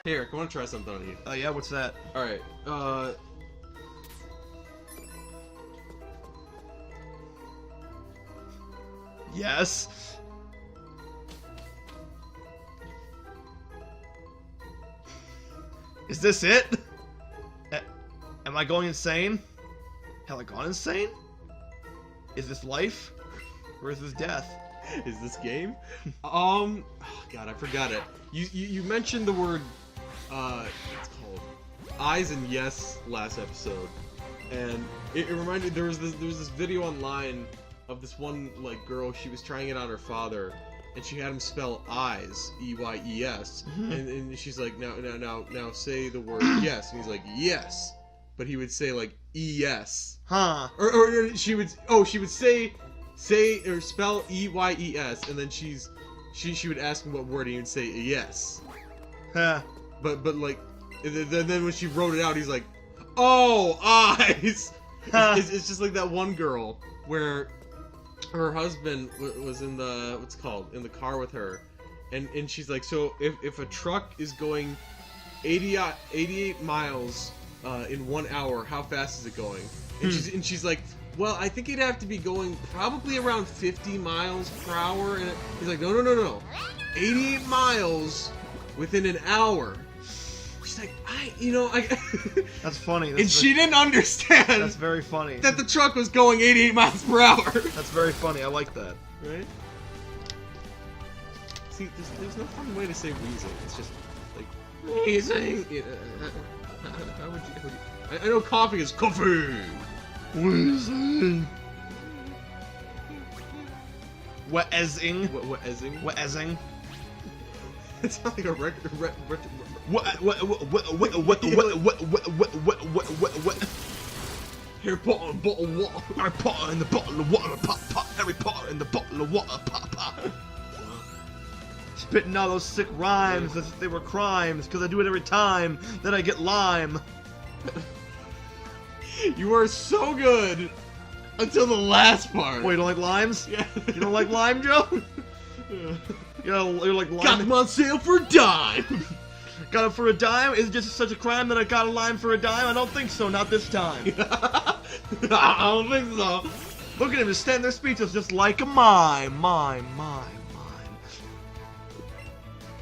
Hey Eric, I want to try something on you. Yeah, what's that? Alright, Yes. Is this it? Am I going insane? Have I gone insane? Is this life? Or is this death? Is this game? Oh God, I forgot it. You mentioned the word, what's it called? Eyes and yes last episode. And it reminded, there was this video online of this one, like, girl, she was trying it on her father, and she had him spell eyes, E-Y-E-S, and she's like, now say the word yes, and he's like, yes, but he would say, like, E-S. Huh. Or she would say or spell E-Y-E-S, and then she would ask him what word, and he would say yes. Huh. But like, then when she wrote it out, he's like, oh, eyes! It's just like that one girl where her husband was in the, in the car with her, and she's like, so if a truck is going 88 miles in 1 hour, how fast is it going? And she's like, well, I think it'd have to be going probably around 50 miles per hour. And he's like, no, 88 miles within an hour. She's like, That's funny. And she didn't understand. That's very funny. That the truck was going 88 miles per hour. That's very funny. I like that. Right? See, there's no fun way to say wheezing. It's just like wheezing. How would you? I know coughing is coffee. Wheezing. Wheezing. Wheezing. Wheezing. It sounds like a record. Harry Potter in the bottle of water. Harry Potter in the bottle of water. Pop, pop. Harry Potter in the bottle of water. Pop, pop. Spitting all those sick rhymes as if they were crimes, because I do it every time that I get lime. You are so good until the last part. Wait, you don't like limes? Yeah. You don't like lime, Joe? You're like lime. Got them on sale for a dime. Got it for a dime? Is it just such a crime that I got a lime for a dime? I don't think so, not this time. I don't think so. Look at him, just standing there speechless, just like a mime. Mime.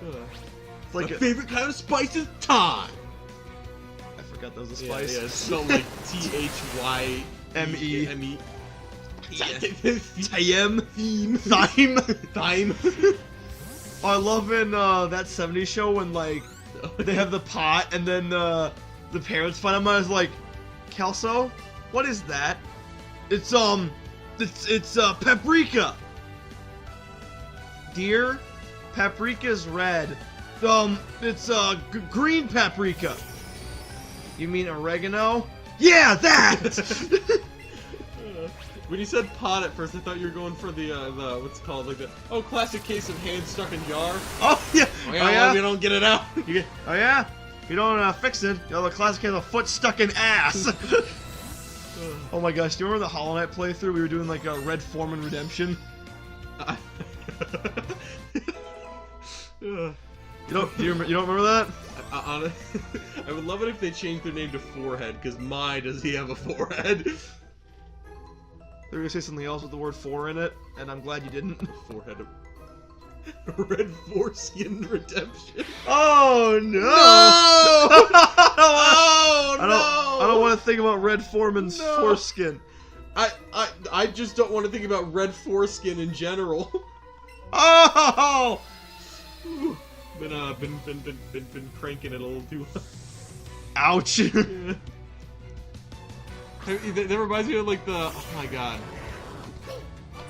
It's like my favorite kind of spice is thyme. I forgot that was a spice. Yeah, it's spelled like T-H-Y-M-E. M-E. Thyme. Oh, I love in that 70s show when, like, they have the pot and then the parents find them. I was like, Kelso, what is that? It's paprika. Dear, paprika's red. It's green paprika. You mean oregano? Yeah, that! When you said pot at first, I thought you were going for the what's it called, like the classic case of hand stuck in jar. Oh yeah, We don't get it out. Oh yeah, if you don't fix it, you know, the classic case of foot stuck in ass. Oh my gosh, do you remember the Hollow Knight playthrough? We were doing like a Red Foreman Redemption. You don't remember that? I would love it if they changed their name to Forehead, because my does he have a forehead. They were gonna say something else with the word "for" in it, and I'm glad you didn't. Forehead of Red Foreskin Redemption. Oh no! Oh no! I don't want to think about Red Foreman's foreskin. I just don't want to think about red foreskin in general. Oh! Been cranking it a little too. Ouch! Yeah. That reminds me of like the, oh my god.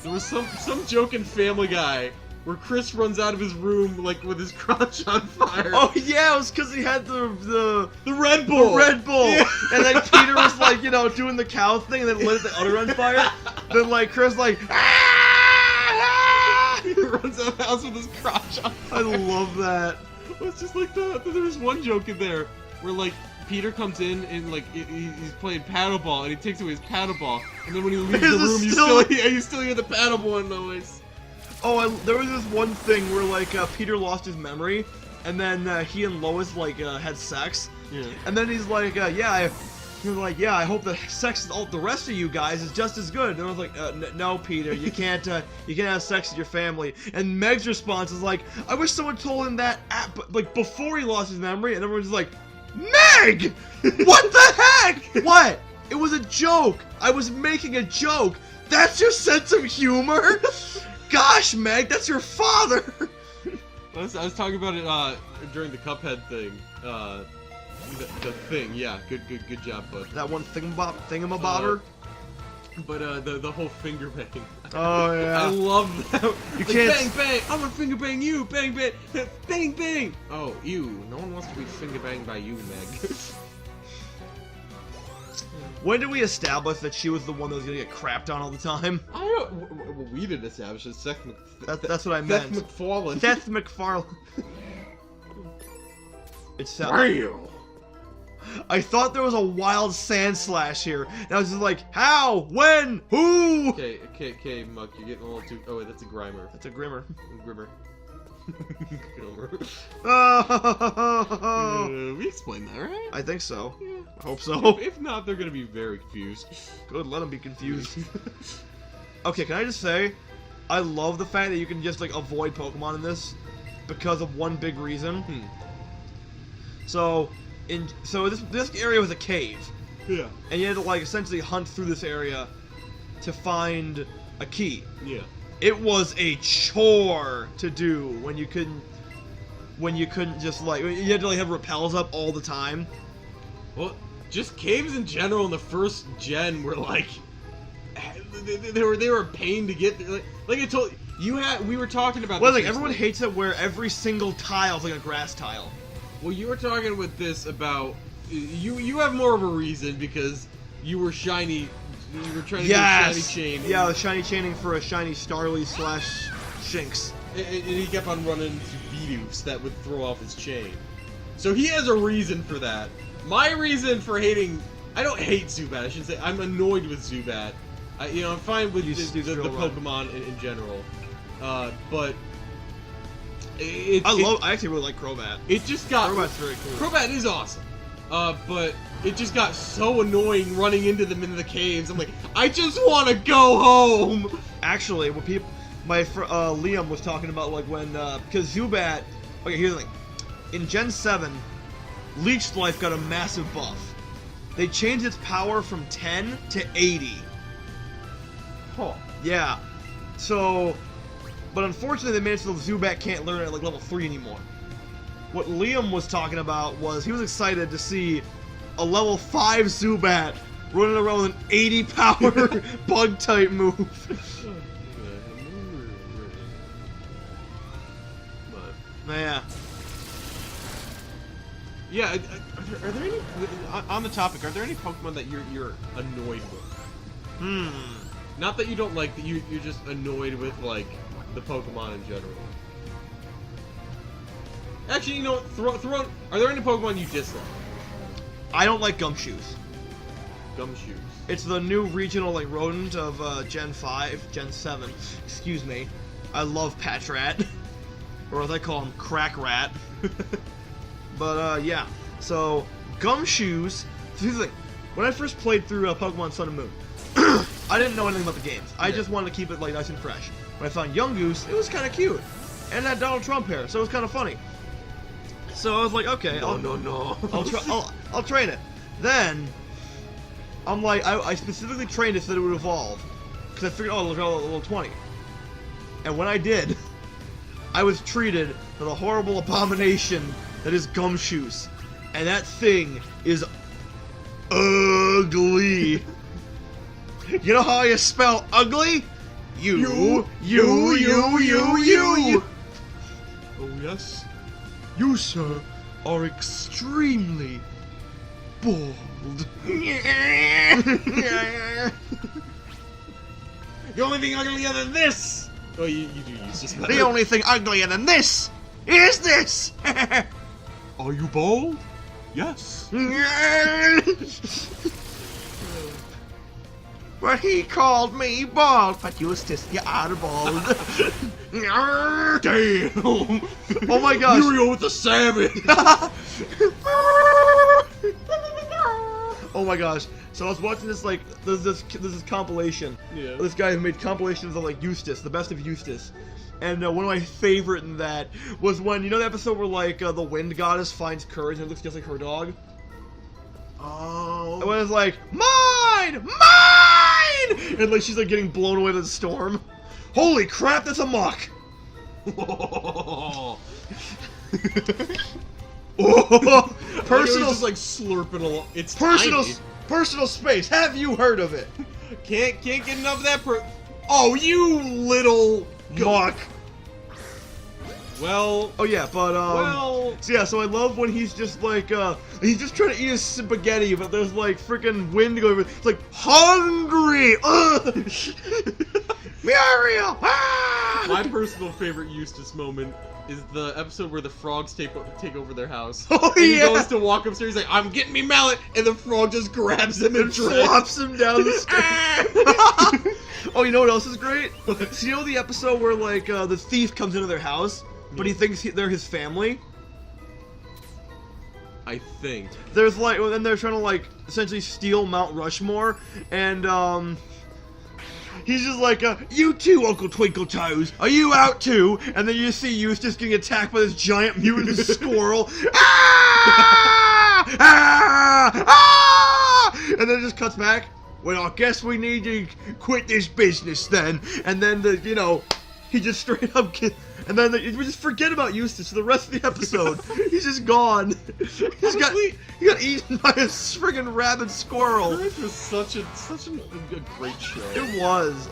There was some joke in Family Guy where Chris runs out of his room like with his crotch on fire. Oh yeah, it was because he had the Red Bull. The Red Bull. Yeah. And then Peter was like, you know, doing the cow thing and then lit the other on fire. Then like Chris like He runs out of the house with his crotch on fire. I love that. It's just like there's one joke in there where like Peter comes in and like he's playing paddleball and he takes away his paddleball and then when he leaves the room you still hear the paddleball noise. Oh, there was this one thing where like Peter lost his memory, and then he and Lois like had sex. Yeah. And then he's like, he was like, yeah, I hope the sex with all the rest of you guys is just as good. And I was like, no, Peter, you can't have sex with your family. And Meg's response is like, I wish someone told him that like before he lost his memory. And everyone's like, Meg, what the heck? What? It was a joke. I was making a joke. That's your sense of humor? Gosh, Meg, that's your father. I was talking about it during the Cuphead thing. The thing, yeah, good job, bud. That one thingamabobber. But the whole finger bang. Oh yeah. I love that. You Like, can't. bang bang. I'm gonna finger bang you. Bang bang. Bang bang. Oh, you. No one wants to be finger banged by you, Meg. When did we establish that she was the one that was gonna get crapped on all the time? I don't. Well, we didn't establish it. Seth That's what I meant. Seth MacFarlane. Seth MacFarlane. It's Mario. I thought there was a wild sand slash here, and I was just like, how? When? Who? Okay, Muck, you're getting a little too. Oh wait, that's a Grimer. That's a Grimmer. Grimmer. We explained that, right? I think so. Yeah. I hope so. If not, they're gonna be very confused. Good, let them be confused. Okay, can I just say, I love the fact that you can just like avoid Pokemon in this because of one big reason. So this area was a cave. Yeah. And you had to like essentially hunt through this area to find a key. Yeah. It was a chore to do when you couldn't just like you had to like have repels up all the time. Well, just caves in general in the first gen were like they were a pain to get through. Like I told you, we were talking about. Well, this like everyone recently. hates it where every single tile is like a grass tile. Well, you were talking with this about you have more of a reason because you were shiny. You were trying to get a shiny chain. Yeah, the shiny chaining for a shiny Starly / Shinx. And he kept on running into Vidus that would throw off his chain. So he has a reason for that. My reason for hating... I don't hate Zubat, I should say. I'm annoyed with Zubat. I'm fine with the Pokemon in general. But... I actually really like Crobat. It just got... Crobat's very cool. Crobat is awesome. But it just got so annoying running into them in the caves. I'm like, I just want to go home! Actually, when people... Liam was talking about like when... Because Zubat... Okay, here's the thing. In Gen 7, Leech Life got a massive buff. They changed its power from 10 to 80. Huh. Yeah. So... But unfortunately, they made it so Zubat can't learn at like level 3 anymore. What Liam was talking about was he was excited to see a level 5 Zubat running around with an 80 power bug type move. Yeah. Yeah, are there any on the topic? Are there any Pokemon that you're annoyed with? Not that you don't like, that you're just annoyed with, like the Pokemon in general. Actually, you know, throw. Are there any Pokemon you dislike? I don't like Gumshoes. Gumshoes. It's the new regional like rodent of Gen 7. Excuse me. I love Patrat, or as I call him, Crack Rat. But yeah. So Gumshoes. So here's the thing. When I first played through Pokemon Sun and Moon, I didn't know anything about the games. I just wanted to keep it like nice and fresh. When I found Yungoos, it was kind of cute, and had Donald Trump hair, so it was kind of funny. So I was like, okay, I'll train it. Then I'm like, I specifically trained it so that it would evolve, because I figured, oh, it'll go level 20. And when I did, I was treated to the horrible abomination that is Gumshoes, and that thing is ugly. You know how you spell ugly? You. Oh yes, you sir are extremely bald. The only thing uglier than this. Oh, you do use just that. The only thing uglier than this is this. Are you bald? Yes. But he called me bald, but you are bald. Damn! Oh my gosh! Muriel with the salmon! Oh my gosh! So I was watching this there's this compilation. Yeah. This guy who made compilations of Eustace, the best of Eustace. And one of my favorite in that was when, you know the episode where the wind goddess finds courage and it looks just like her dog? Oh. And when it's like, mine! Mine! And she's getting blown away by the storm. Holy crap, that's a muck! Oh. Oh, personal, just slurping along. It's personal, tiny. personal space. Have you heard of it? Can't get enough of that. Oh, you little Muck. Well. Oh yeah, but Well. So yeah, so I love when he's just he's just trying to eat his spaghetti, but there's freaking wind going. It's hungry. Muriel. Ah! My personal favorite Eustace moment is the episode where the frogs take over their house. Oh, and he yeah. goes to walk upstairs, he's like, I'm getting me mallet, and the frog just grabs him and Flops him down the stairs. Oh, you know what else is great? So you know the episode where the thief comes into their house, but he thinks they're his family? I think. There's then they're trying to essentially steal Mount Rushmore, and he's just you too, Uncle Twinkle Toes, are you out too? And then you see Eustace getting attacked by this giant mutant squirrel. Ah! Ah! Ah! And then it just cuts back. Well, I guess we need to quit this business then. And then he just straight up and then we just forget about Eustace for the rest of the episode. He's just gone. He got eaten by a friggin' rabid squirrel. It was such a great show. It was.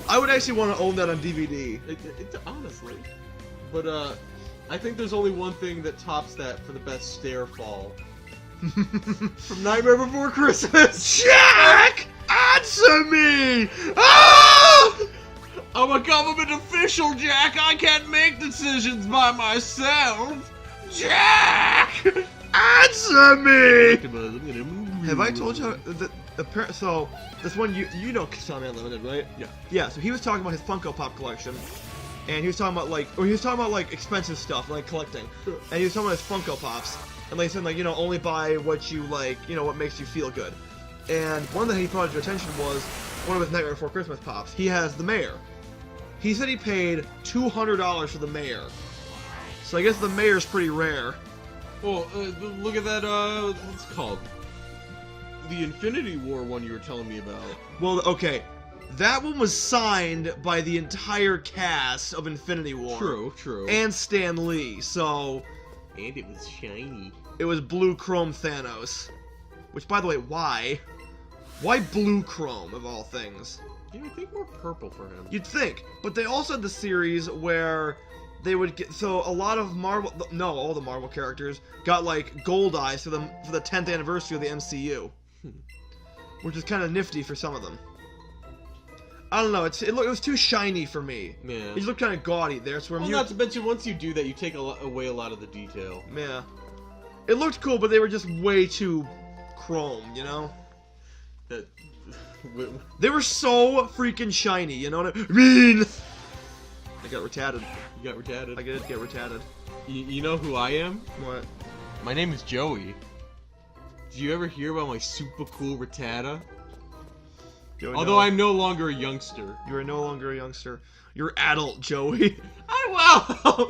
I would actually want to own that on DVD. Honestly. But I think there's only one thing that tops that for the best stare fall. From Nightmare Before Christmas. Jack! Answer me! Ah! I'm a government official, Jack. I can't make decisions by myself. Jack! Answer me! Have I Have told you so this one you know Kasami Unlimited, right? Yeah. Yeah, so he was talking about his Funko Pop collection. And he was talking about expensive stuff, collecting. And he was talking about his Funko Pops. And he said only buy what you what makes you feel good. And one that he brought to attention was one of his Nightmare Before Christmas Pops. He has the mayor. He said he paid $200 for the mayor. So I guess the mayor's pretty rare. Well, look at that, what's it called? The Infinity War one you were telling me about. Well, okay. That one was signed by the entire cast of Infinity War. True. And Stan Lee, so... And it was shiny. It was blue chrome Thanos. Which, by the way, why? Why blue chrome, of all things? Yeah, I think more purple for him. You'd think. But they also had the series where they would get... So, a lot of Marvel... No, all the Marvel characters got, gold eyes for the 10th anniversary of the MCU. Which is kind of nifty for some of them. I don't know, it was too shiny for me. Yeah. It just looked kind of gaudy there. So Well, not to mention, once you do that, you take away a lot of the detail. Yeah. It looked cool, but they were just way too chrome, you know? That... They were so freaking shiny, you know what I mean? I got retarded. You got retarded. I did get retarded. You know who I am? What? My name is Joey. Did you ever hear about my super cool Rattata? Joey, Although no. I'm no longer a youngster. You are no longer a youngster. You're adult, Joey. I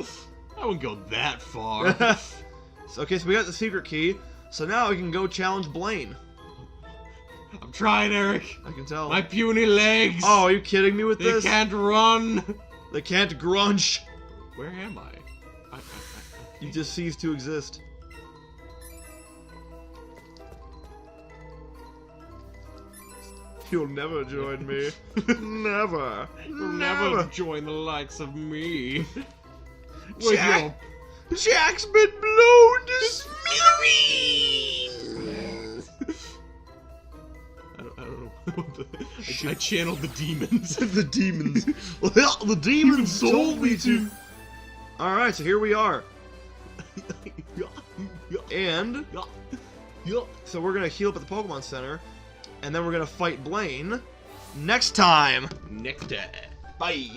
wouldn't go that far. Okay, so we got the secret key. So now we can go challenge Blaine. I'm trying, Eric. I can tell. My puny legs. Oh, are you kidding me with They this? can't run. They can't grunge. Where am I? You just cease to exist. You'll never join me. Never. You'll never join the likes of me. With Jack. your Jack's been blown to smithereens! I don't know. I channeled the demons. The demons. The demons told me to. Alright, so here we are. And so we're gonna heal up at the Pokemon Center, and then we're gonna fight Blaine next time. Next time. Bye.